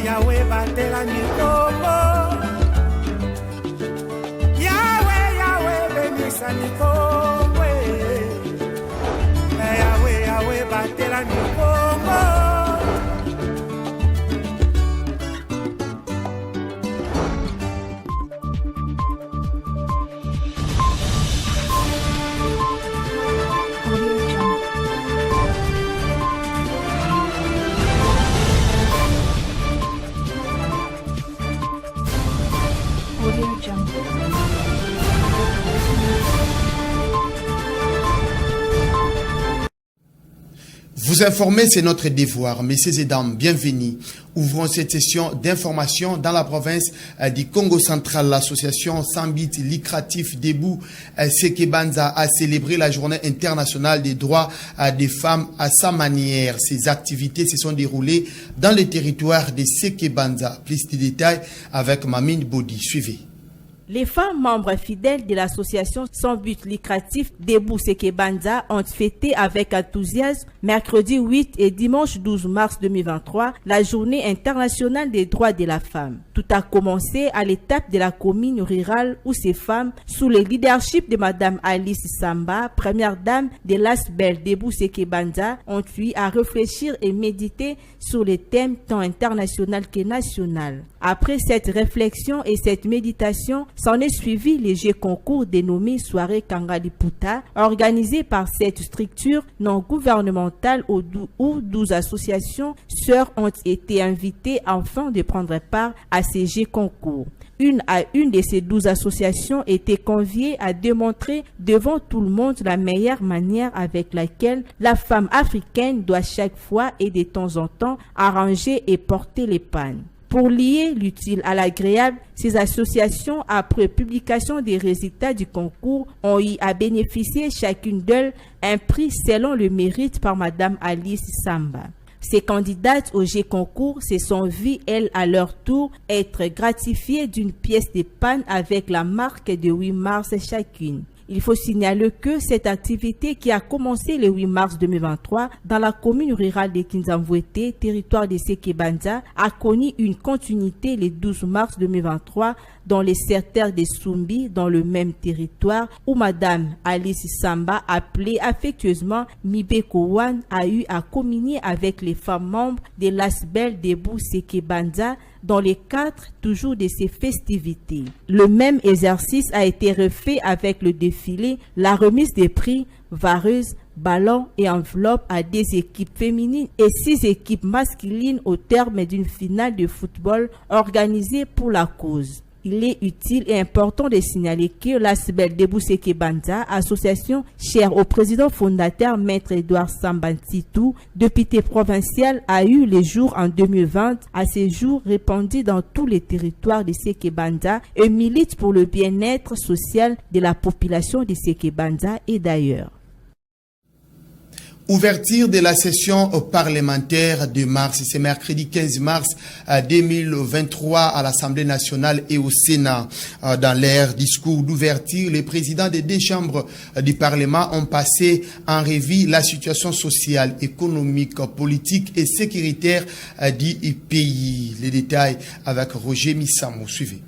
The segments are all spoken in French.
Yahweh batela nikombo. Yahweh benisa nikombo. Yahweh batela nikombo. Vous informer, c'est notre devoir. Messieurs et dames, bienvenue. Ouvrons cette session d'information dans la province du Congo central. L'association sans but lucratif Debout Sekebanza a célébré la journée internationale des droits des femmes à sa manière. Ces activités se sont déroulées dans le territoire de Sekebanza. Plus de détails avec Mamine Bodi. Suivez. Les femmes membres fidèles de l'association sans but lucratif Debout Sekebanza ont fêté avec enthousiasme mercredi 8 et dimanche 12 mars 2023 la journée internationale des droits de la femme. Tout a commencé à l'étape de la commune rurale où ces femmes, sous le leadership de Madame Alice Samba, première dame de l'Asbel Debout Sekebanza, ont eu à réfléchir et méditer sur les thèmes tant international que national. Après cette réflexion et cette méditation, s'en est suivi le jeu concours dénommé Soirée Kangaliputa, organisé par cette structure non gouvernementale où 12 associations sœurs ont été invitées afin de prendre part à ces jeux concours. Une à une de ces 12 associations était conviée à démontrer devant tout le monde la meilleure manière avec laquelle la femme africaine doit chaque fois et de temps en temps arranger et porter les pannes. Pour lier l'utile à l'agréable, ces associations, après publication des résultats du concours, ont eu à bénéficier chacune d'elles un prix selon le mérite par Madame Alice Samba. Ces candidates au G-concours se sont vues, elles, à leur tour, être gratifiées d'une pièce de panne avec la marque de 8 mars chacune. Il faut signaler que cette activité qui a commencé le 8 mars 2023 dans la commune rurale de Kinzamvouete, territoire de Sekebanza, a connu une continuité le 12 mars 2023 dans les secteurs de Sumbi, dans le même territoire où Madame Alice Samba, appelée affectueusement Mibekouane, a eu à communier avec les femmes membres de l'Asbel Debout Sekebanza dans les cadres toujours de ces festivités. Le même exercice a été refait avec le défilé, la remise des prix, vareuses, ballons et enveloppes à des équipes féminines et 6 équipes masculines au terme d'une finale de football organisée pour la cause. Il est utile et important de signaler que l'Asbel Debout Sekebanza, association chère au président fondateur Maître Edouard Sambantitou, député provincial, a eu le jour en 2020, à ce jour répandu dans tous les territoires de Sekebanza et milite pour le bien-être social de la population de Sekebanza et d'ailleurs. Ouverture de la session parlementaire de mars, c'est mercredi 15 mars 2023 à l'Assemblée nationale et au Sénat. Dans leur discours d'ouverture, les présidents des 2 chambres du Parlement ont passé en revue la situation sociale, économique, politique et sécuritaire du pays. Les détails avec Roger Missamo. Suivez.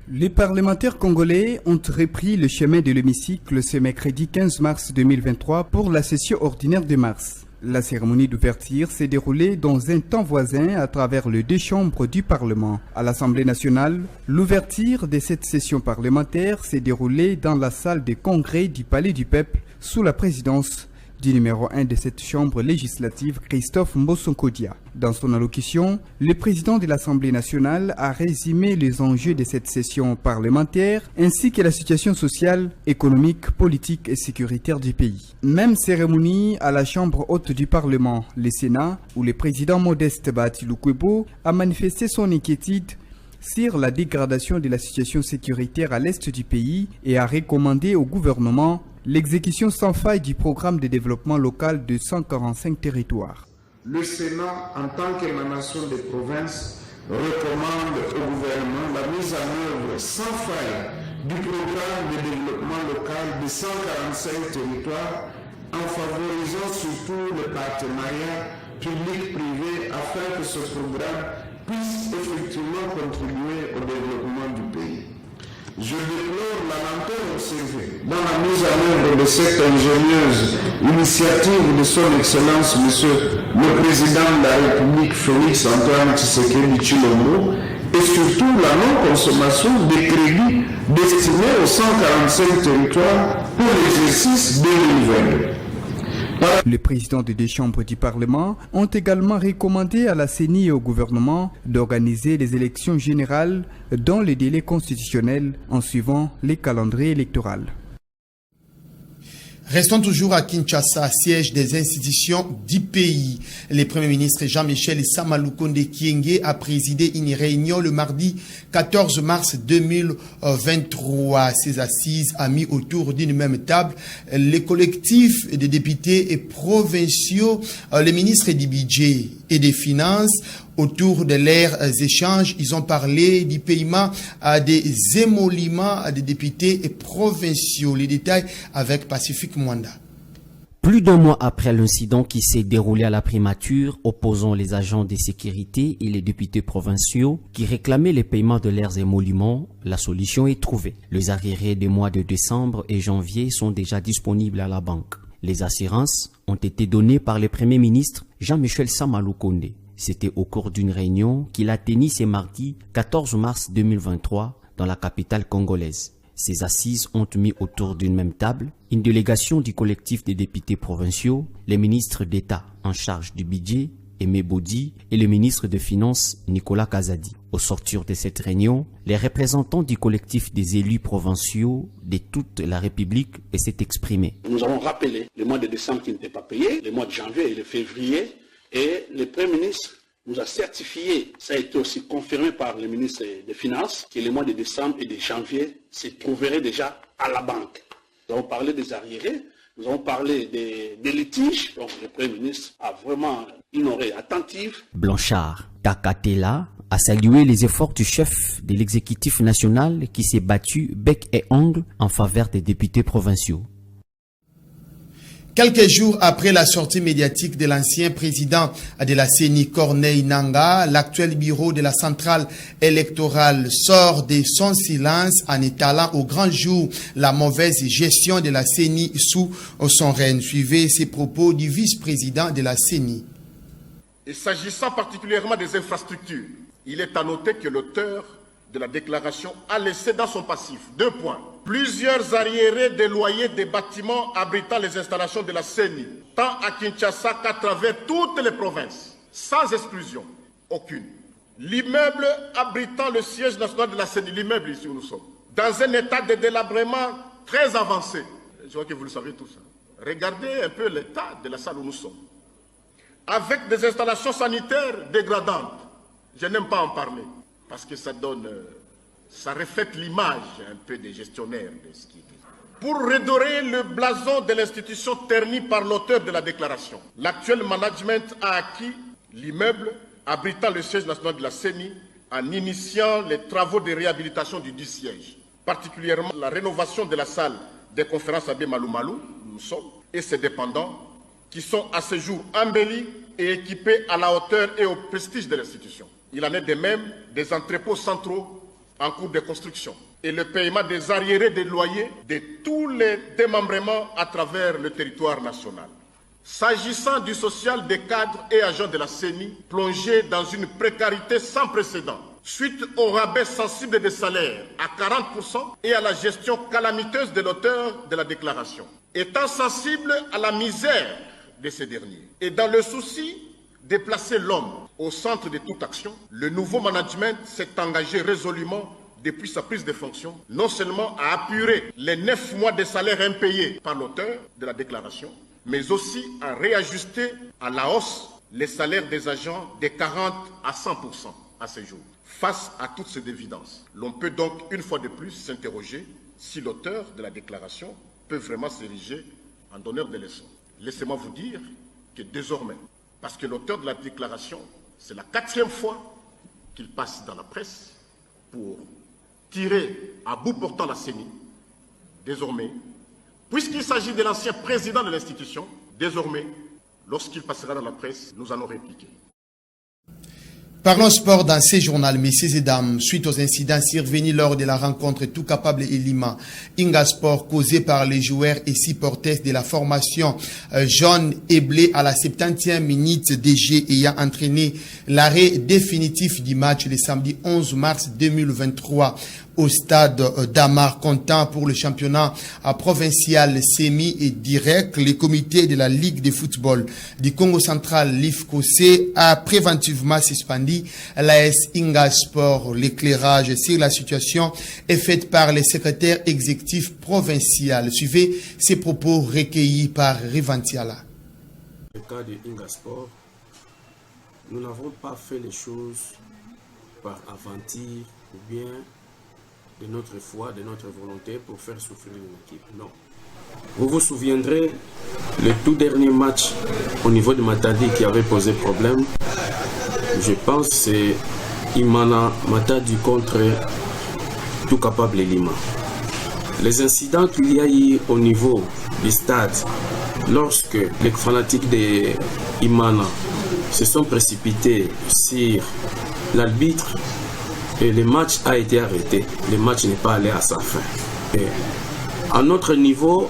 Les parlementaires congolais ont repris le chemin de l'hémicycle ce mercredi 15 mars 2023 pour la session ordinaire de mars. La cérémonie d'ouverture s'est déroulée dans un temps voisin à travers les 2 chambres du Parlement. À l'Assemblée nationale, l'ouverture de cette session parlementaire s'est déroulée dans la salle des congrès du Palais du Peuple sous la présidence du numéro 1 de cette chambre législative, Christophe Mbosonkodia. Dans son allocution, le président de l'Assemblée nationale a résumé les enjeux de cette session parlementaire ainsi que la situation sociale, économique, politique et sécuritaire du pays. Même cérémonie à la chambre haute du Parlement, le Sénat, où le président Modeste Bahati-Lukwebo a manifesté son inquiétude sur la dégradation de la situation sécuritaire à l'est du pays et a recommandé au gouvernement l'exécution sans faille du programme de développement local de 145 territoires. Le Sénat, en tant qu'émanation des provinces, recommande au gouvernement la mise en œuvre sans faille du programme de développement local de 145 territoires en favorisant surtout le partenariat public-privé afin que ce programme puisse effectivement contribuer au développement du pays. Je déplore la lenteur observée dans la mise en œuvre de cette ingénieuse initiative de son Excellence Monsieur le Président de la République Félix Antoine Tshisekedi Tshilombo et surtout la non-consommation des crédits destinés aux 145 territoires pour l'exercice 2022. Les présidents des deux chambres du Parlement ont également recommandé à la CENI et au gouvernement d'organiser les élections générales dans les délais constitutionnels en suivant les calendriers électoraux. Restons toujours à Kinshasa, siège des institutions du pays. Le Premier ministre Jean-Michel Sama Lukonde Kyenge a présidé une réunion le mardi 14 mars 2023. Ces assises a mis autour d'une même table les collectifs des députés et provinciaux, les ministres du budget et des finances. Autour de leurs échanges, ils ont parlé du paiement des émoluments des députés et provinciaux. Les détails avec Pacifique Mwanda. Plus d'un mois après l'incident qui s'est déroulé à la primature opposant les agents de sécurité et les députés provinciaux qui réclamaient les paiements de leurs émoluments, la solution est trouvée. Les arriérés des mois de décembre et janvier sont déjà disponibles à la banque. Les assurances ont été données par le Premier ministre Jean-Michel Sama Lukonde. C'était au cours d'une réunion qu'il a tenue ce mardi 14 mars 2023 dans la capitale congolaise. Ces assises ont mis autour d'une même table une délégation du collectif des députés provinciaux, les ministres d'État en charge du budget, Aimé Bodi, et le ministre des Finances, Nicolas Kazadi. Au sortir de cette réunion, les représentants du collectif des élus provinciaux de toute la République s'est exprimé. Nous avons rappelé le mois de décembre qui n'était pas payé, le mois de janvier et le février, et le Premier ministre nous a certifié, ça a été aussi confirmé par le ministre des Finances, que les mois de décembre et de janvier se trouveraient déjà à la banque. Nous avons parlé des arriérés, nous avons parlé des litiges, donc le Premier ministre a vraiment une oreille attentive. Blanchard Takatela a salué les efforts du chef de l'exécutif national qui s'est battu bec et ongle en faveur des députés provinciaux. Quelques jours après la sortie médiatique de l'ancien président de la CENI, Corneille Nangaa, l'actuel bureau de la centrale électorale sort de son silence en étalant au grand jour la mauvaise gestion de la CENI sous son règne. Suivez ces propos du vice-président de la CENI. Et s'agissant particulièrement des infrastructures, il est à noter que l'auteur de la déclaration a laissé dans son passif 2 points. Plusieurs arriérés des loyers des bâtiments abritant les installations de la CENI, tant à Kinshasa qu'à travers toutes les provinces, sans exclusion aucune. L'immeuble abritant le siège national de la CENI, l'immeuble ici où nous sommes, dans un état de délabrement très avancé. Je vois que vous le savez tout ça. Regardez un peu l'état de la salle où nous sommes. Avec des installations sanitaires dégradantes. Je n'aime pas en parler, parce que ça donne... ça reflète l'image un peu des gestionnaires de ce qui est. Pour redorer le blason de l'institution ternie par l'auteur de la déclaration, l'actuel management a acquis l'immeuble abritant le siège national de la CENI en initiant les travaux de réhabilitation du dit siège, particulièrement la rénovation de la salle des conférences Abbé Malou Malou, nous sommes, et ses dépendants, qui sont à ce jour embellis et équipés à la hauteur et au prestige de l'institution. Il en est de même des entrepôts centraux en cours de construction et le paiement des arriérés des loyers de tous les démembrements à travers le territoire national. S'agissant du social des cadres et agents de la CENI, plongés dans une précarité sans précédent, suite au rabais sensible des salaires à 40% et à la gestion calamiteuse de l'auteur de la déclaration, étant sensible à la misère de ces derniers et dans le souci de placer l'homme au centre de toute action, le nouveau management s'est engagé résolument depuis sa prise de fonction, non seulement à apurer les 9 mois de salaire impayés par l'auteur de la déclaration, mais aussi à réajuster à la hausse les salaires des agents de 40 à 100% à ce jour. Face à toutes ces évidences, l'on peut donc une fois de plus s'interroger si l'auteur de la déclaration peut vraiment s'ériger en donneur de leçons. Laissez-moi vous dire que désormais, parce que l'auteur de la déclaration, c'est la 4e fois qu'il passe dans la presse pour tirer à bout portant la CENI. Désormais, puisqu'il s'agit de l'ancien président de l'institution, désormais, lorsqu'il passera dans la presse, nous allons répliquer. Parlons sport dans ces journaux, messieurs et dames, suite aux incidents survenus lors de la rencontre Tout Capable et Lima. Inga Sport, causé par les joueurs et supporters de la formation jaune et blé à la 70e minute des jeux ayant entraîné l'arrêt définitif du match le samedi 11 mars 2023 au stade d'Amar, comptant pour le championnat provincial semi et direct. Le comité de la Ligue de football du Congo central, l'IFCOC, a préventivement suspendu l'AS Inga Sport. L'éclairage sur la situation est fait par le secrétaire exécutif provincial. Suivez ces propos recueillis par Rivantiala. Le cas de Inga Sport, nous n'avons pas fait les choses par aventure ou bien de notre foi, de notre volonté pour faire souffrir une équipe. Non. Vous vous souviendrez, le tout dernier match au niveau de Matadi qui avait posé problème, je pense c'est Imana Matadi contre Tout Capable et Lima. Les incidents qu'il y a eu au niveau du stade, lorsque les fanatiques de Imana se sont précipités sur l'arbitre, et le match a été arrêté. Le match n'est pas allé à sa fin. Et à notre niveau,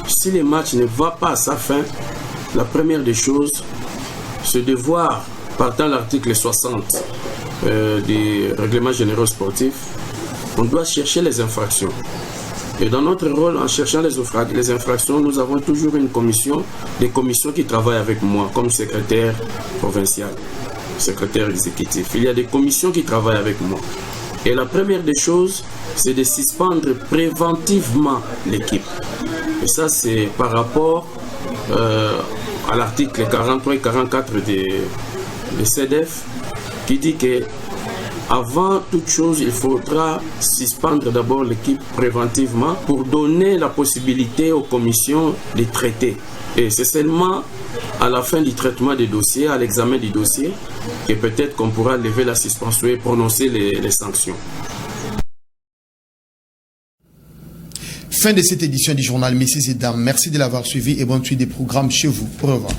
si le match ne va pas à sa fin, la première des choses, c'est de voir, partant l'article 60 du règlement général sportif, on doit chercher les infractions. Et dans notre rôle, en cherchant les infractions, nous avons toujours une commission, des commissions qui travaillent avec moi comme secrétaire provincial, secrétaire exécutif. Il y a des commissions qui travaillent avec moi. Et la première des choses, c'est de suspendre préventivement l'équipe. Et ça, c'est par rapport à l'article 43 et 44 de CEDEF qui dit que avant toute chose, il faudra suspendre d'abord l'équipe préventivement pour donner la possibilité aux commissions de traiter. Et c'est seulement à la fin du traitement des dossiers, à l'examen du dossier, que peut-être qu'on pourra lever la suspension et prononcer les sanctions. Fin de cette édition du journal, messieurs et dames. Merci de l'avoir suivi et bonne suite des programmes chez vous. Au revoir.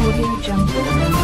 Audio Jungle.